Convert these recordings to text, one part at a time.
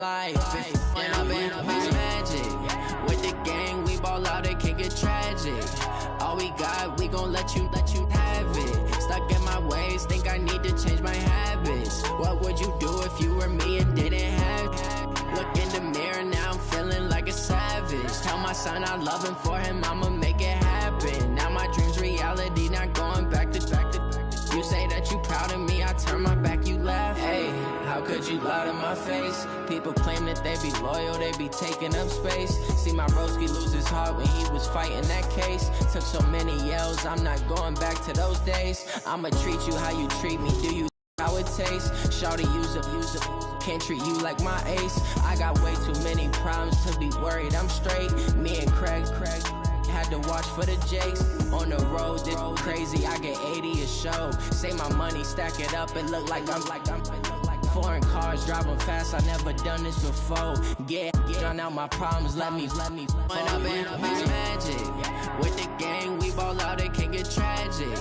life. When I've been up, it's magic. With the gang, we ball out, it can get tragic. All we got, we gon' let you have it. Stuck in my ways, think I need to change my habits. What would you do if you were me and didn't have it? Look in the mirror, now I'm feeling like a savage. Tell my son I love him, for him I'ma make it happen. Now my dream's reality, not going back to. You say that you proud of me, I turn my back, you laugh. Hey, how could you lie to my face? People claim that they be loyal, they be taking up space. See my broski lose his heart when he was fighting that case. Took so many yells, I'm not going back to those days. I'ma treat you how you treat me, do you how it tastes? Shawty, use it, can't treat you like my ace. I got way too many problems to be worried, I'm straight. Me and Craig had to watch for the Jakes. On the road, this crazy, I get 80 a show. Say my money, stack it up, it look like I'm foreign cars, driving fast, I never done this before. Get drown out my problems, let me. When I've been up, it's magic. With the gang, we ball out, it can get tragic.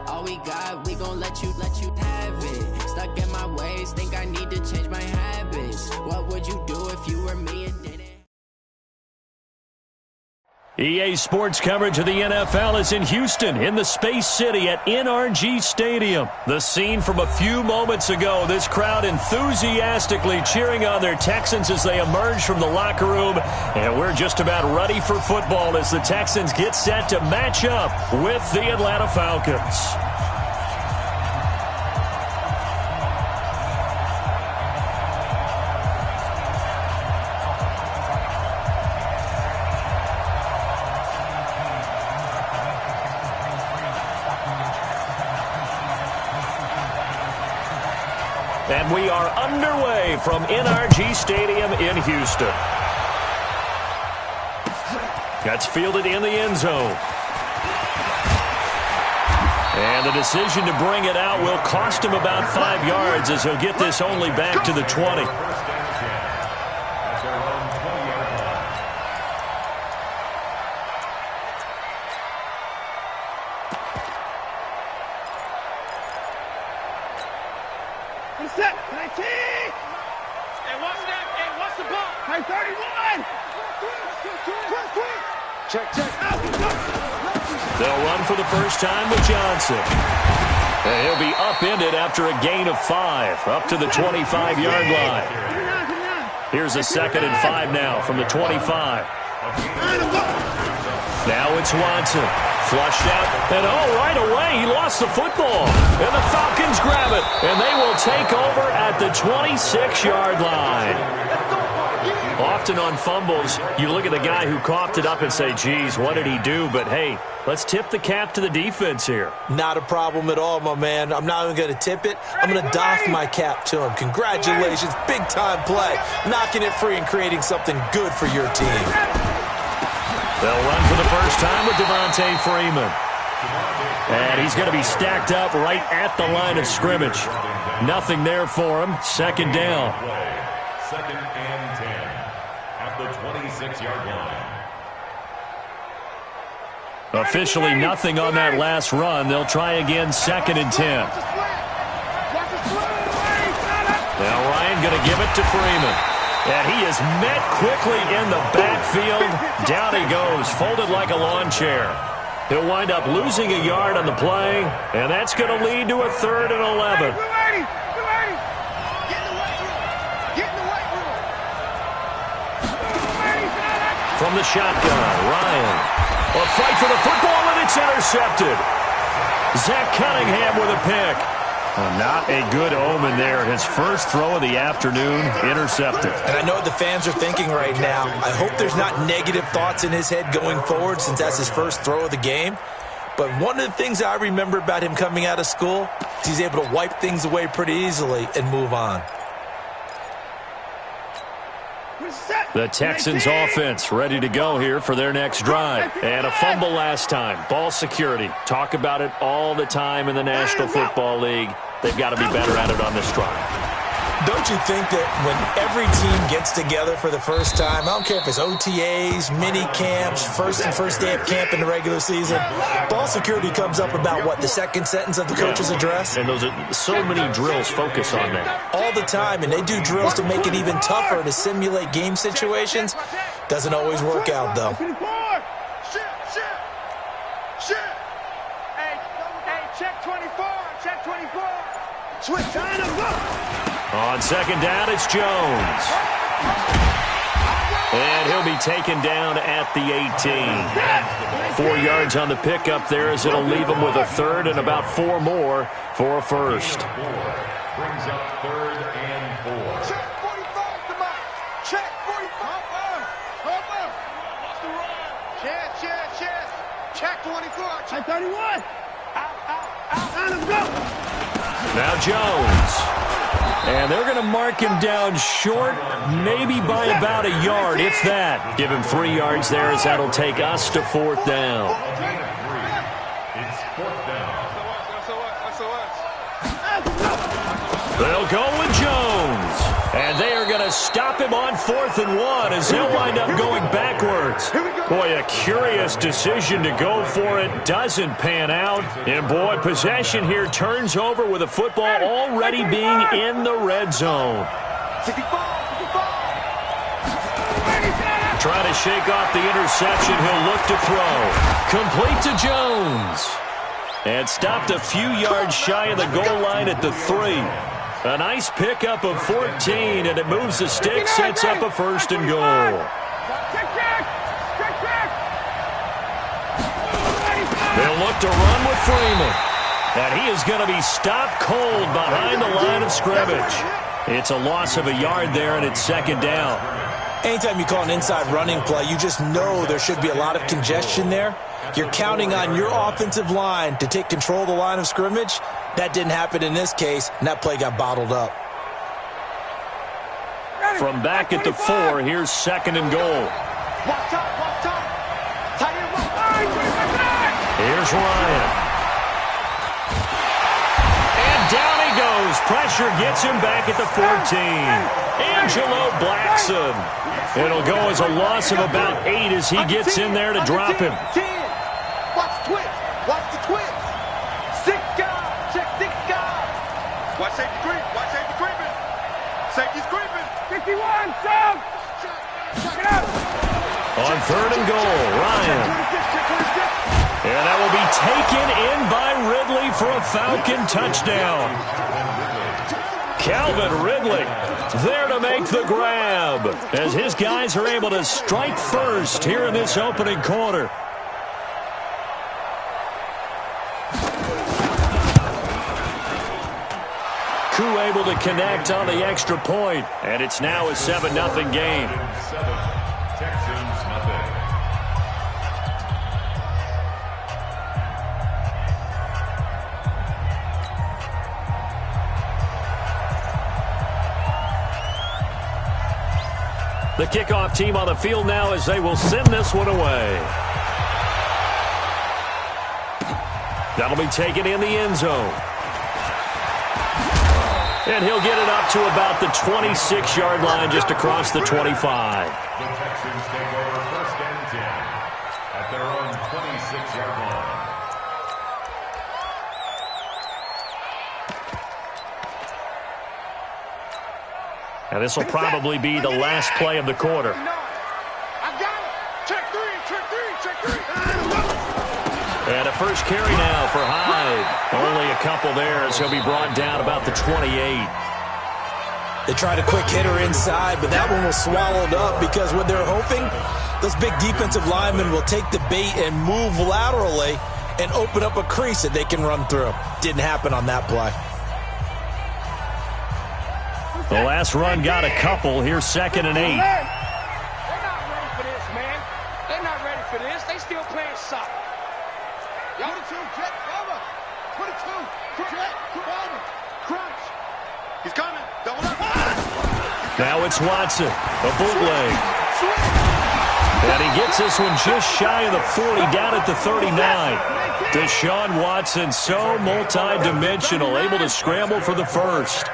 All we got, we gon' let you have it. Stuck in my ways, think I need to change my habits. What would you do if you were me and didn't? EA Sports coverage of the NFL is in Houston, in the Space City at NRG Stadium. The scene from a few moments ago, this crowd enthusiastically cheering on their Texans as they emerge from the locker room. And we're just about ready for football as the Texans get set to match up with the Atlanta Falcons. And we are underway from NRG Stadium in Houston. That's fielded in the end zone. And the decision to bring it out will cost him about 5 yards as he'll get this only back to the 20. Set, 19! Hey, what's the ball? Hey, 31! Check. They'll run for the first time with Johnson. And he'll be upended after a gain of 5, up to the 25-yard line. Here's a 2nd and 5 now from the 25. Now it's Watson. Flushed out, and right away, he lost the football. And the Falcons grab it, and they will take over at the 26-yard line. Often on fumbles, you look at the guy who coughed it up and say, geez, what did he do? But, hey, let's tip the cap to the defense here. Not a problem at all, my man. I'm not even going to tip it. I'm going to doff my cap to him. Congratulations, big-time play. Knocking it free and creating something good for your team. They'll run for the first time with Devontae Freeman. And he's going to be stacked up right at the line of scrimmage. Nothing there for him. 2nd down. 2nd and 10 at the 26-yard line. Officially nothing on that last run. They'll try again 2nd and 10. Now Ryan going to give it to Freeman. And he is met quickly in the backfield. Down he goes, folded like a lawn chair. He'll wind up losing a yard on the play, and that's going to lead to a 3rd and 11. From the shotgun, Ryan. A fight for the football, and it's intercepted. Zach Cunningham with a pick. Not a good omen there. His first throw of the afternoon, intercepted. And I know what the fans are thinking right now. I hope there's not negative thoughts in his head going forward since that's his first throw of the game. But one of the things I remember about him coming out of school is he's able to wipe things away pretty easily and move on. The Texans offense ready to go here for their next drive. And a fumble last time. Ball security. Talk about it all the time in the National Football League. They've got to be better at it on this drive. Don't you think that when every team gets together for the first time, I don't care if it's OTAs, mini camps, first day of camp in the regular season, ball security comes up about what, the second sentence of the coach's address? And those are so many drills focus on that. All the time, and they do drills to make it even tougher to simulate game situations. Doesn't always work out, though. Hey, check 24, check 24. Switch, line up, go. On second down, it's Jones. And he'll be taken down at the 18. 4 yards on the pickup there as it'll leave him with a third and about 4 more for a first. Brings up 3rd and 4. Check 45, come on. Check 45. What's the run? Check 24. Check 31. Out, line up, go. Now Jones. And they're going to mark him down short, maybe by about a yard, if that. Give him 3 yards there as that'll take us to 4th down. It's 4th down. They'll go with Jones. And they are going to stop him on 4th and 1 as he'll wind up going backwards. Boy, a curious decision to go for it. Doesn't pan out. And boy, possession here turns over with the football already being in the red zone. Trying to shake off the interception. He'll look to throw. Complete to Jones. And stopped a few yards shy of the goal line at the 3. A nice pickup of 14, and it moves the stick, sets up a 1st and goal. They'll look to run with Freeman. And he is going to be stopped cold behind the line of scrimmage. It's a loss of a yard there, and it's 2nd down. Anytime you call an inside running play, you just know there should be a lot of congestion there. You're counting on your offensive line to take control of the line of scrimmage. That didn't happen in this case, and that play got bottled up. From back at the 4, here's 2nd and goal. Here's Ryan. And down he goes. Pressure gets him back at the 14. Angelo Blackson. It'll go as a loss of about 8 as he gets in there to drop him. Watch the twist. Watch the twist. 6 guys. Check 6 guys. Watch safety creep. Watch safety creeping. Safety's creeping. 51, sub. Check it out. On 3rd and goal, Ryan. And that will be taken in by Ridley for a Falcon touchdown. Calvin Ridley there to make the grab as his guys are able to strike first here in this opening quarter. Koo able to connect on the extra point, and it's now a 7-0 game. 7, Texans nothing. The kickoff team on the field now as they will send this one away. That'll be taken in the end zone. And he'll get it up to about the 26-yard line just across the 25. The Texans take over 1st and 10 at their own 26-yard line. And this will probably be the last play of the quarter. I got it. Check 3, check 3, check 3. And a first carry now for Hyde. Only a couple there as he'll be brought down about the 28. They tried a quick hitter inside, but that one was swallowed up because what they're hoping, those big defensive linemen will take the bait and move laterally and open up a crease that they can run through. Didn't happen on that play. The last run got a couple. Here's 2nd and 8. They're not ready for this, man. They're not ready for this. They still playing soccer. 22, jet cover. 22, jet cover. Crunch. He's coming. Double up. Now it's Watson. A bootleg. And he gets this one just shy of the 40, down at the 39. Deshaun Watson, so multi-dimensional, able to scramble for the first.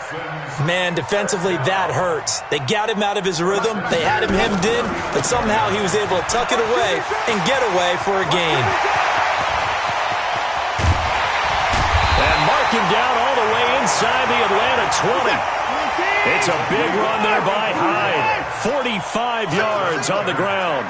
Man, defensively, that hurts. They got him out of his rhythm. They had him hemmed in, but somehow he was able to tuck it away and get away for a gain. And mark him down all the way inside the Atlanta 20. It's a big run there by Hyde. 45 yards on the ground.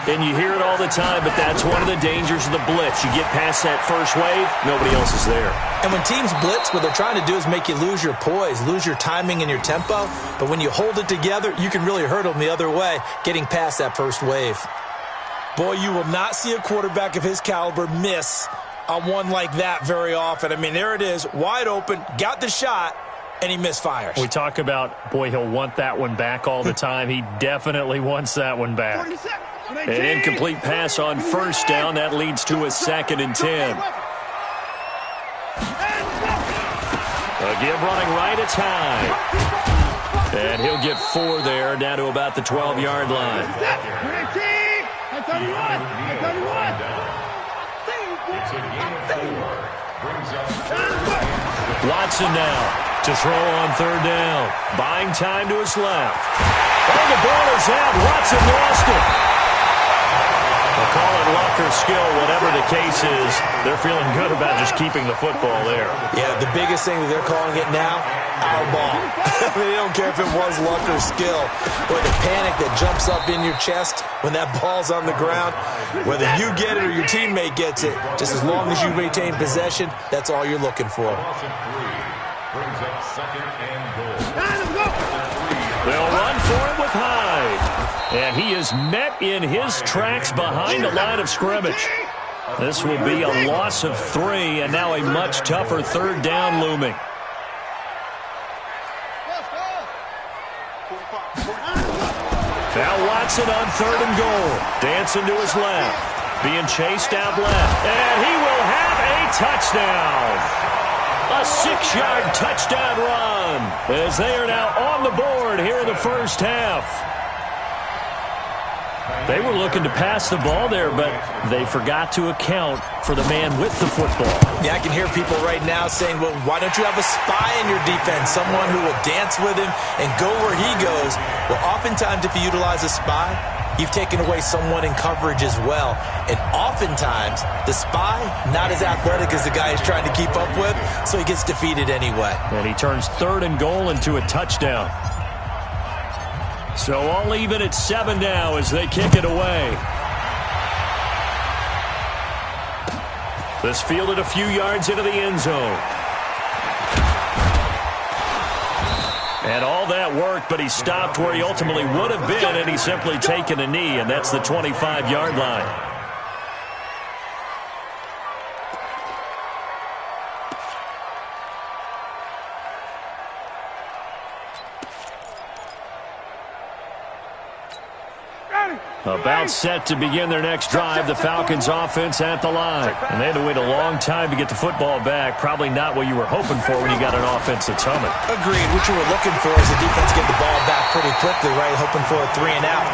And you hear it all the time, but that's one of the dangers of the blitz. You get past that first wave, nobody else is there. And when teams blitz, what they're trying to do is make you lose your poise, lose your timing and your tempo. But when you hold it together, you can really hurt them the other way, getting past that first wave. Boy, you will not see a quarterback of his caliber miss on one like that very often. I mean, there it is, wide open, got the shot, and he misfires. We talk about, boy, he'll want that one back all the time. He definitely wants that one back. An incomplete pass on first down. That leads to a 2nd and 10. A give running right, it's Hyde. And he'll get 4 there, down to about the 12-yard line. Watson now to throw on 3rd down. Buying time to his left. Oh, the ball is out. Watson lost it. They'll call it luck or skill, whatever the case is. They're feeling good about just keeping the football there. Yeah, the biggest thing that they're calling it now, our ball. They don't care if it was luck or skill. Or the panic that jumps up in your chest when that ball's on the ground. Whether you get it or your teammate gets it, just as long as you retain possession, that's all you're looking for. Brings up 2nd and goal. They'll run for it with Hyde. And he is met in his tracks behind the line of scrimmage. This will be a loss of 3, and now a much tougher 3rd down looming. Now Watson on 3rd and goal. Dancing to his left. Being chased out left. And he will have a touchdown. A 6-yard touchdown run as they are now on the board here in the first half. They were looking to pass the ball there, but they forgot to account for the man with the football. Yeah, I can hear people right now saying, well, why don't you have a spy in your defense, someone who will dance with him and go where he goes? Well, oftentimes if you utilize a spy, you've taken away someone in coverage as well. And oftentimes, the spy, not as athletic as the guy he's trying to keep up with, so he gets defeated anyway. And he turns 3rd and goal into a touchdown. So all even at 7 now as they kick it away. This fielded a few yards into the end zone. And all that worked, but he stopped where he ultimately would have been, and he's simply taken a knee, and that's the 25-yard line. About set to begin their next drive, the Falcons offense at the line. And they had to wait a long time to get the football back. Probably not what you were hoping for when you got an offense that's humming. Agreed. What you were looking for is the defense get the ball back pretty quickly, right? Hoping for a 3 and out.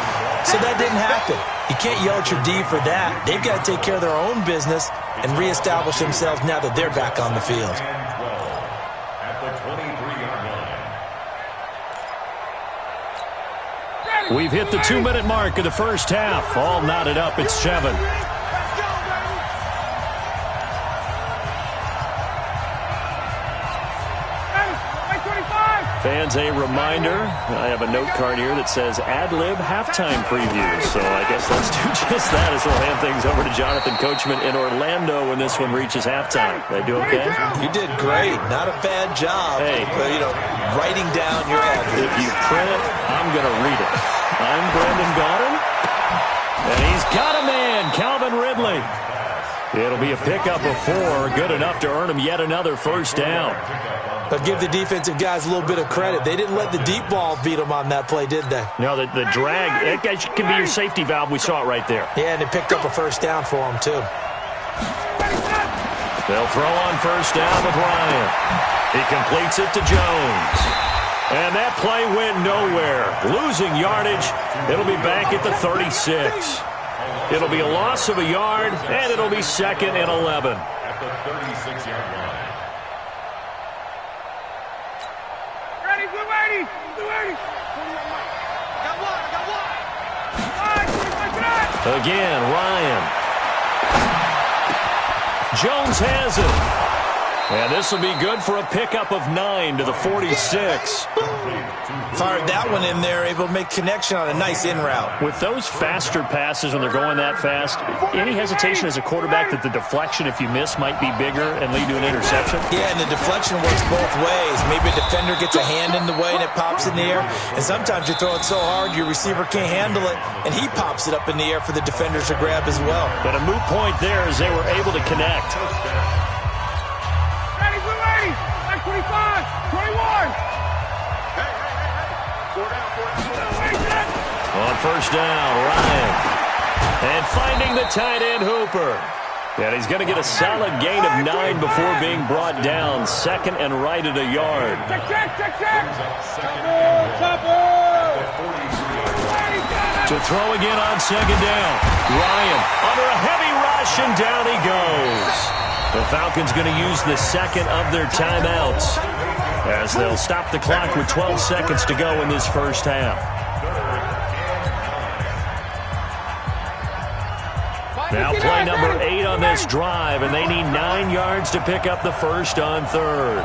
So that didn't happen. You can't yell at your D for that. They've got to take care of their own business and reestablish themselves now that they're back on the field. At the 23-yard line. We've hit the 2-minute mark of the first half. All knotted up at 7. Fans, a reminder, I have a note card here that says ad-lib halftime preview. So I guess let's do just that as we'll hand things over to Jonathan Coachman in Orlando when this one reaches halftime. They do okay? You did great. Not a bad job. Hey. Writing down your ad-libs. If you print it, I'm going to read it. I'm Brendan Gaudin, and he's got a man, Calvin Ridley. It'll be a pickup of 4, good enough to earn him yet another first down. But give the defensive guys a little bit of credit. They didn't let the deep ball beat them on that play, did they? No, the drag, that can be your safety valve. We saw it right there. Yeah, and they picked up a first down for them, too. They'll throw on first down with Ryan. He completes it to Jones. And that play went nowhere. Losing yardage. It'll be back at the 36. It'll be a loss of a yard, and it'll be 2nd and 11. At the 36-yard line. Ready, blue 80, blue 80. Got one, got one. Again, Ryan. Jones has it. And this will be good for a pickup of 9 to the 46. Fired that one in there, able to make connection on a nice in route. With those faster passes when they're going that fast, any hesitation as a quarterback that the deflection, if you miss, might be bigger and lead to an interception? Yeah, and the deflection works both ways. Maybe a defender gets a hand in the way and it pops in the air. And sometimes you throw it so hard your receiver can't handle it, and he pops it up in the air for the defenders to grab as well. But a moot point there as they were able to connect. 25, 21. On first down, Ryan. And finding the tight end, Hooper. And he's going to get a solid gain of 9 before being brought down. 2nd and right at a yard. To throw again on 2nd down. Ryan under a heavy rush, and down he goes. The Falcons going to use the 2nd of their timeouts as they'll stop the clock with 12 seconds to go in this first half. Now play number 8 on this drive, and they need 9 yards to pick up the first on 3rd.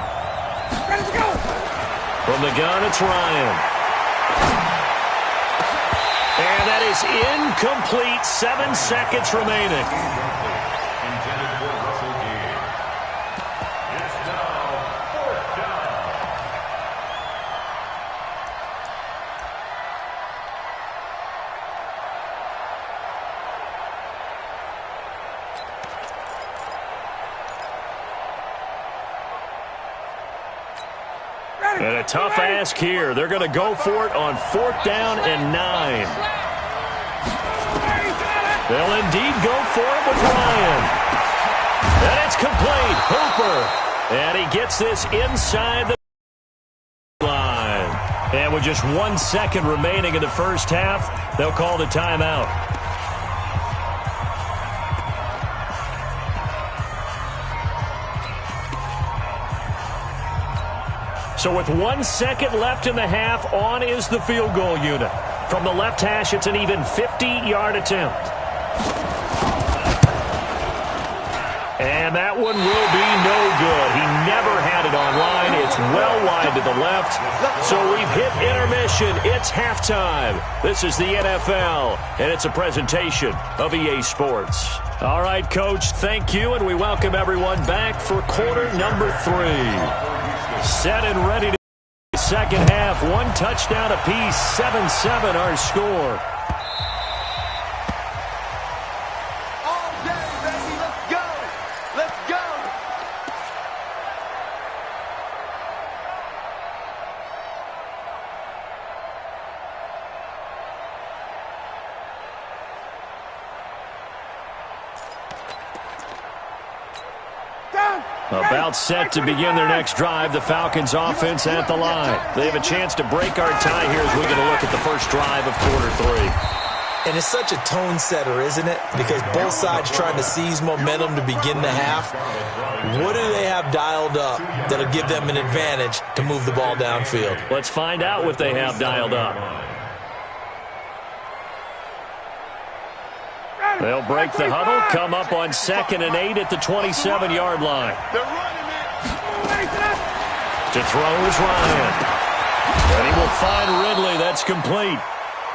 From the gun, it's Ryan. And that is incomplete. 7 seconds remaining. And a tough ask here. They're going to go for it on 4th down and 9. They'll indeed go for it with Ryan. And it's complete. Hooper. And he gets this inside the line. And with just 1 second remaining in the first half, they'll call the timeout. So with 1 second left in the half, on is the field goal unit. From the left hash, it's an even 50-yard attempt. And that one will be no good. He never had it on line. It's well wide to the left. So we've hit intermission. It's halftime. This is the NFL, and it's a presentation of EA Sports. All right, Coach, thank you, and we welcome everyone back for quarter number 3. Set and ready to second half. 1 touchdown apiece. 7-7 our score. All day, baby. Let's go. Let's go. About set to begin their next drive. The Falcons offense at the line. They have a chance to break our tie here as we get a look at the first drive of quarter 3. And it's such a tone setter, isn't it? Because both sides trying to seize momentum to begin the half. What do they have dialed up that'll give them an advantage to move the ball downfield? Let's find out what they have dialed up. They'll break the huddle, come up on 2nd and 8 at the 27-yard line. To throw is Ryan. And he will find Ridley. That's complete.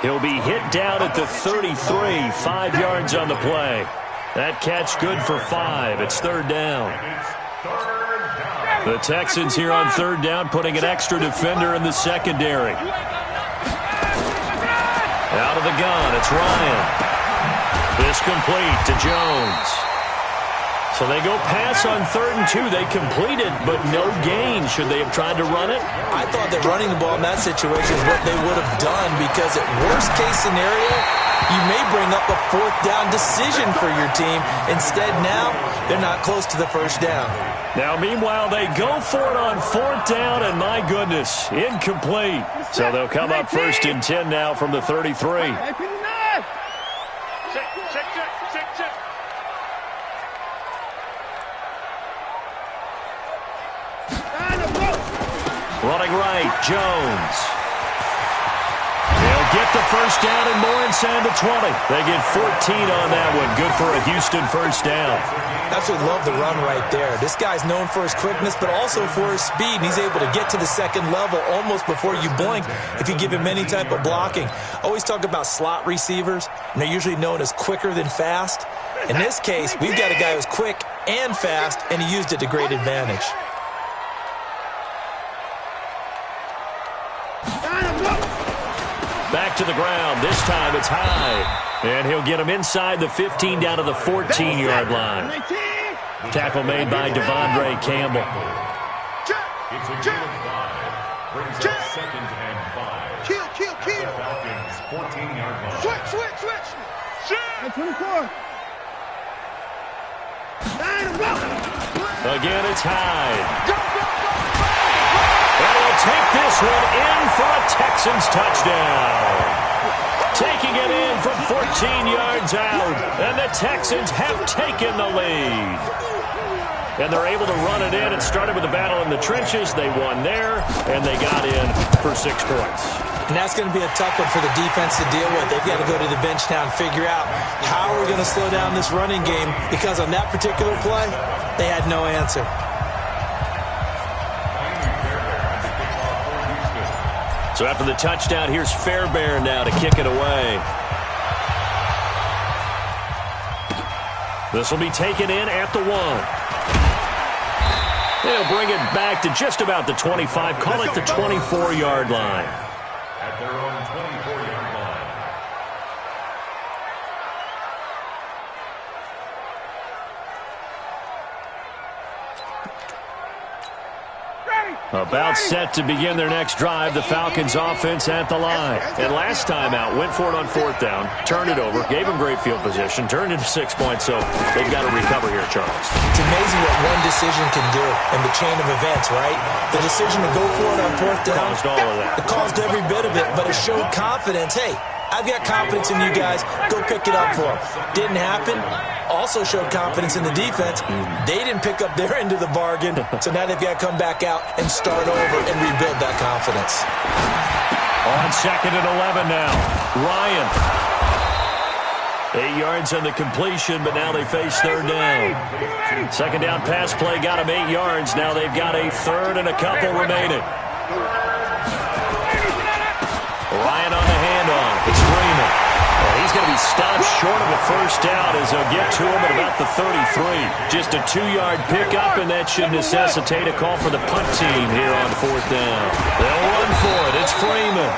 He'll be hit down at the 33, 5 yards on the play. That catch good for 5. It's 3rd down. The Texans here on 3rd down, putting an extra defender in the secondary. Out of the gun, it's Ryan. This complete to Jones. So they go pass on 3rd and 2. They complete it, but no gain. Should they have tried to run it? I thought that running the ball in that situation is what they would have done, because at worst case scenario, you may bring up a 4th down decision for your team. Instead, now they're not close to the first down. Now, meanwhile, they go for it on 4th down, and my goodness, incomplete. So they'll come up 1st and 10 now from the 33. Running right, Jones. They'll get the first down and more inside the 20. They get 14 on that one. Good for a Houston first down. Absolutely love the run right there. This guy's known for his quickness, but also for his speed. And he's able to get to the second level almost before you blink if you give him any type of blocking. Always talk about slot receivers, and they're usually known as quicker than fast. In this case, we've got a guy who's quick and fast, and he used it to great advantage. Back to the ground. This time it's high. And he'll get him inside the 15 down to the 14-yard line. Tackle made by Devondre Campbell. It's a gain of 5. Brings up 2nd and 5. Kill. The Falcons' 14-yard line. Switch. Hey, 24. Again, it's Hyde. And he'll take this one in for a Texans touchdown. Taking it in from 14 yards out. And the Texans have taken the lead. And they're able to run it in. It started with a battle in the trenches. They won there, and they got in for 6 points. And that's going to be a tough one for the defense to deal with. They've got to go to the bench now and figure out how are we going to slow down this running game, because on that particular play, they had no answer. So after the touchdown, here's Fairbairn now to kick it away. This will be taken in at the 1. They'll bring it back to just about the 25. Call it the 24-yard line. At their own 24-yard line. About set to begin their next drive, the Falcons offense at the line. And last time out, went for it on 4th down, turned it over, gave them great field position, turned into 6 points, so they've got to recover here, Charles. It's amazing what one decision can do in the chain of events, right? The decision to go for it on 4th down. Caused all of that. It caused every bit of it, but it showed confidence. Hey, I've got confidence in you guys. Go pick it up for them. Didn't happen. Also showed confidence in the defense. They didn't pick up their end of the bargain, so now they've got to come back out and start over and rebuild that confidence. On 2nd and 11 now. Ryan. 8 yards on the completion, but now they face 3rd down. 2nd down pass play got them 8 yards. Now they've got a 3rd and a couple remaining. Ryan on the handoff. It's Freeman. Well, he's going to be stopped short of a first down as they'll get to him at about the 33. Just a 2-yard pickup, and that should necessitate a call for the punt team here on 4th down. They'll run for it. It's Freeman.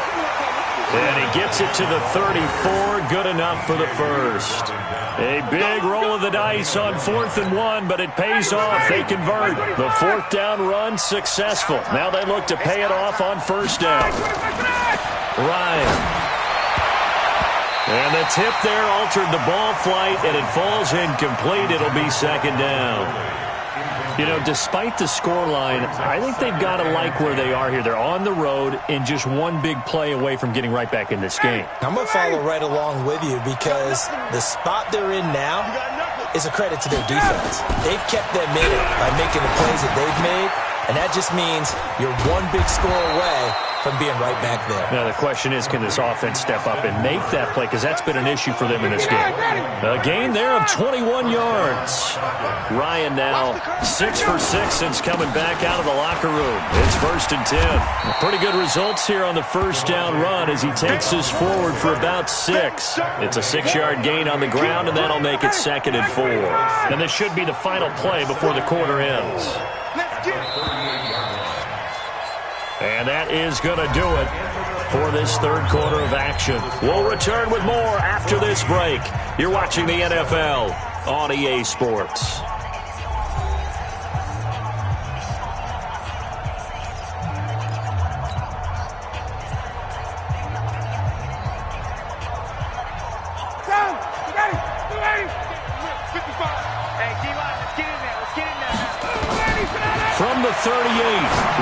And he gets it to the 34. Good enough for the first. A big roll of the dice on 4th and 1, but it pays off. They convert. The 4th down run successful. Now they look to pay it off on 1st down. Ryan. And the tip there altered the ball flight, and it falls incomplete. It'll be 2nd down. You know, despite the scoreline, I think they've got to like where they are here. They're on the road and just one big play away from getting right back in this game. I'm going to follow right along with you, because the spot they're in now is a credit to their defense. They've kept them in it by making the plays that they've made, and that just means you're one big score away from being right back there. Now, the question is, can this offense step up and make that play? Because that's been an issue for them in this game. A gain there of 21 yards. Ryan now 6 for 6 since coming back out of the locker room. It's 1st and 10. Pretty good results here on the 1st down run as he takes us forward for about 6. It's a 6-yard gain on the ground, and that'll make it 2nd and 4. And this should be the final play before the quarter ends. And that is going to do it for this 3rd quarter of action. We'll return with more after this break. You're watching the NFL on EA Sports. From the 38,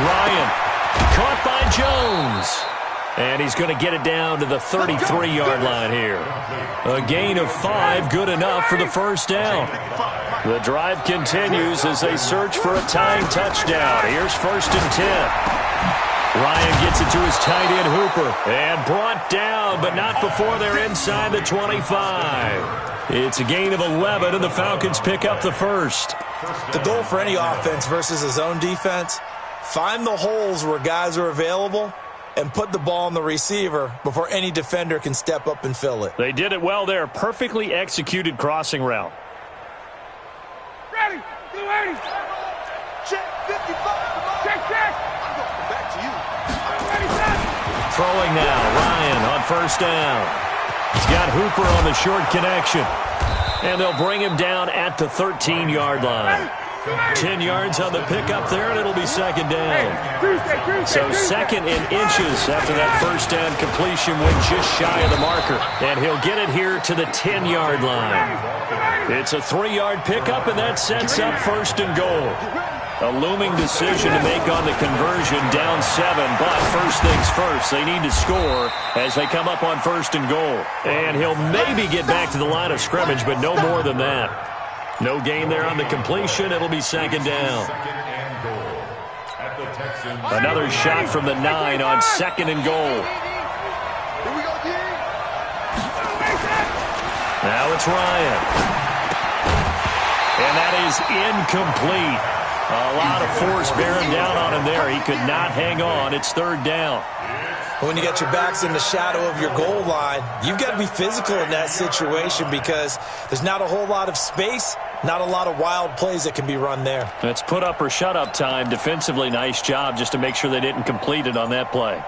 Ryan. Caught by Jones. And he's going to get it down to the 33-yard line here. A gain of 5, good enough for the 1st down. The drive continues as they search for a tying touchdown. Here's 1st and 10. Ryan gets it to his tight end, Hooper. And brought down, but not before they're inside the 25. It's a gain of 11, and the Falcons pick up the first. The goal for any offense versus a zone defense, find the holes where guys are available and put the ball on the receiver before any defender can step up and fill it. They did it well there. Perfectly executed crossing route. Ready. Blue 80. Check 55. Check. Back to you. Throwing now. Ryan on first down. He's got Hooper on the short connection. And they'll bring him down at the 13-yard line. 10 yards on the pickup there, and it'll be second down. So second in inches after that first down completion went just shy of the marker. And he'll get it here to the 10-yard line. It's a 3-yard pickup, and that sets up first and goal. A looming decision to make on the conversion, down 7, but first things first, they need to score as they come up on first and goal. And he'll maybe get back to the line of scrimmage, but no more than that. No gain there on the completion. It'll be second down. Another shot from the 9 on second and goal. Now it's Ryan. And that is incomplete. A lot of force bearing down on him there. He could not hang on. It's third down. When you get your backs in the shadow of your goal line, you've got to be physical in that situation because there's not a whole lot of space, not a lot of wild plays that can be run there. It's put up or shut up time. Defensively, nice job just to make sure they didn't complete it on that play.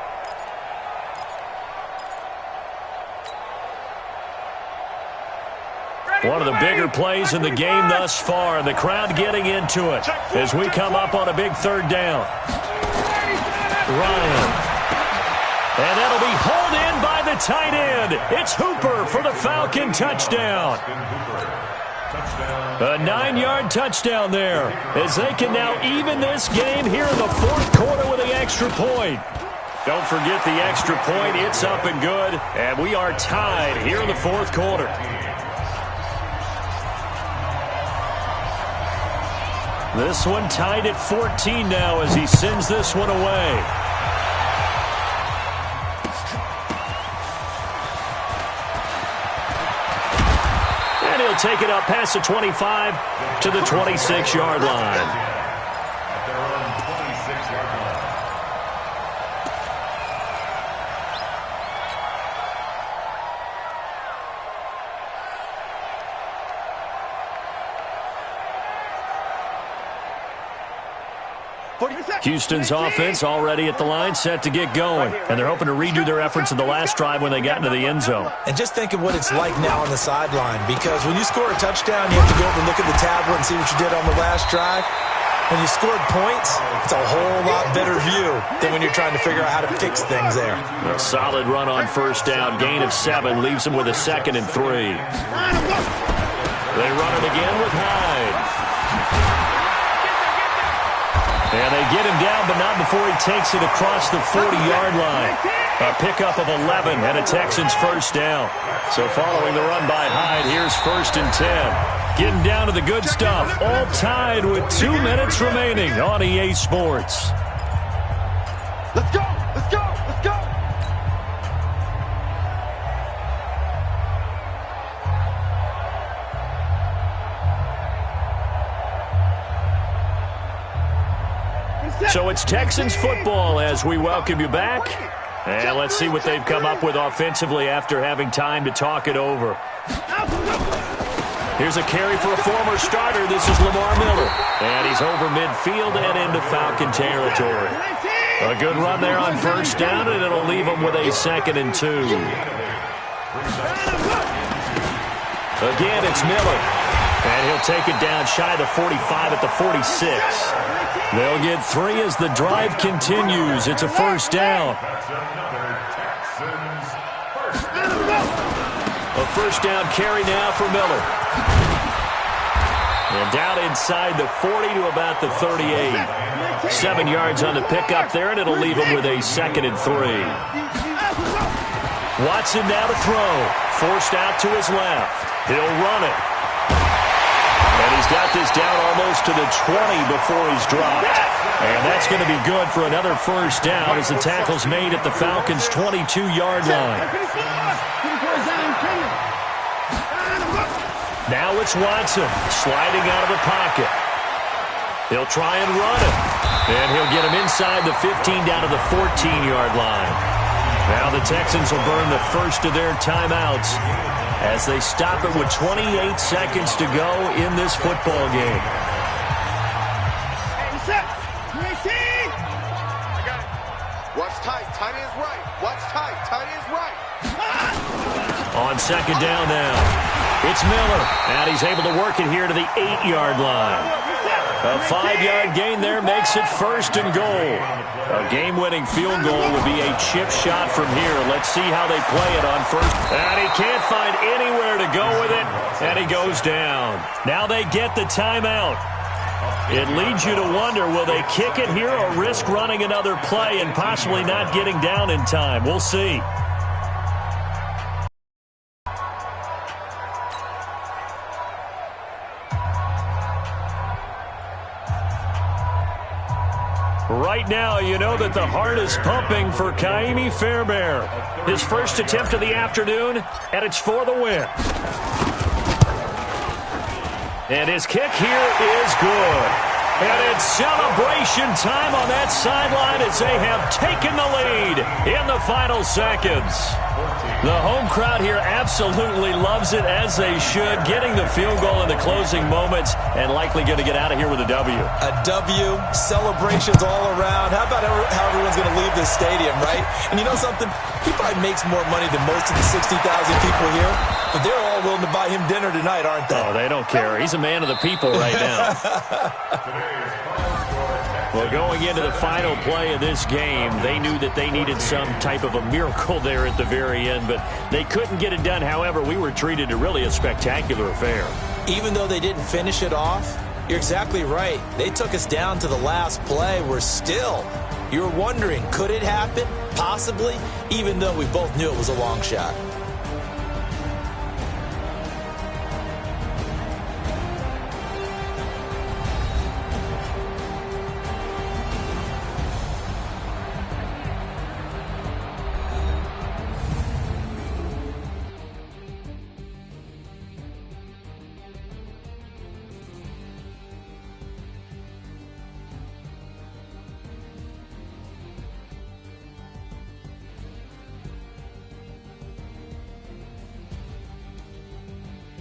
One of the bigger plays in the game thus far, and the crowd getting into it as we come up on a big third down. Ryan. And that'll be hauled in by the tight end. It's Hooper for the Falcon touchdown. A 9-yard touchdown there as they can now even this game here in the fourth quarter with the extra point. Don't forget the extra point. It's up and good, and we are tied here in the fourth quarter. This one tied at 14 now as he sends this one away. And he'll take it up past the 25 to the 26-yard line. Houston's offense already at the line, set to get going. And they're hoping to redo their efforts in the last drive when they got into the end zone. And just think of what it's like now on the sideline, because when you score a touchdown, you have to go over and look at the tablet and see what you did on the last drive. When you scored points, it's a whole lot better view than when you're trying to figure out how to fix things there. A solid run on first down. Gain of 7 leaves them with a 2nd and 3. They run it again with Hyde. And they get him down, but not before he takes it across the 40-yard line. A pickup of 11 and a Texans first down. So following the run by Hyde, here's 1st and 10. Getting down to the good stuff. All tied with 2 minutes remaining on EA Sports. Let's go! Let's go! Let's go! So it's Texans football as we welcome you back. And let's see what they've come up with offensively after having time to talk it over. Here's a carry for a former starter. This is Lamar Miller. And he's over midfield and into Falcon territory. A good run there on first down, and it'll leave him with a 2nd and 2. Again, it's Miller. And he'll take it down shy of the 45 at the 46. They'll get 3 as the drive continues. It's a first down. A first down carry now for Miller. And down inside the 40 to about the 38. 7 yards on the pickup there, and it'll leave him with a 2nd and 3. Watson now to throw. Forced out to his left. He'll run it. And he's got this down almost to the 20 before he's dropped. And that's going to be good for another first down as the tackle's made at the Falcons' 22-yard line. Now it's Watson sliding out of the pocket. He'll try and run it. And he'll get him inside the 15 down to the 14-yard line. Now the Texans will burn the first of their timeouts as they stop it with 28 seconds to go in this football game. Watch tight. Tight is right. Watch tight. Tight is right. On second down now, it's Miller. And he's able to work it here to the 8-yard line. A 5-yard gain there makes it first and goal. A game-winning field goal would be a chip shot from here. Let's see how they play it on first. And he can't find anywhere to go with it. And he goes down. Now they get the timeout. It leads you to wonder, will they kick it here or risk running another play and possibly not getting down in time? We'll see. Right now, you know that the heart is pumping for Kaimi Fairbairn. His first attempt of the afternoon, and it's for the win. And his kick here is good. And it's celebration time on that sideline as they have taken the lead in the final seconds. The home crowd here absolutely loves it, as they should, getting the field goal in the closing moments and likely going to get out of here with a W. A W, celebrations all around. How about how everyone's going to leave this stadium, right? And you know something? He probably makes more money than most of the 60,000 people here, but they're all willing to buy him dinner tonight, aren't they? Oh, they don't care. He's a man of the people right now. Well, going into the final play of this game, they knew that they needed some type of a miracle there at the very end, but they couldn't get it done. However, we were treated to really a spectacular affair. Even though they didn't finish it off, you're exactly right. They took us down to the last play. You're wondering, could it happen? Possibly, even though we both knew it was a long shot.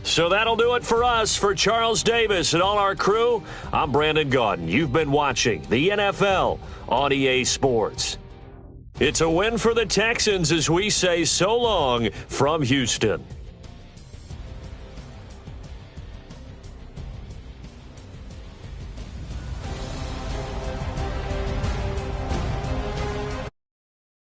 So that'll do it for us. For Charles Davis and all our crew, I'm Brandon Gaudin. You've been watching the NFL on EA Sports. It's a win for the Texans as we say so long from Houston.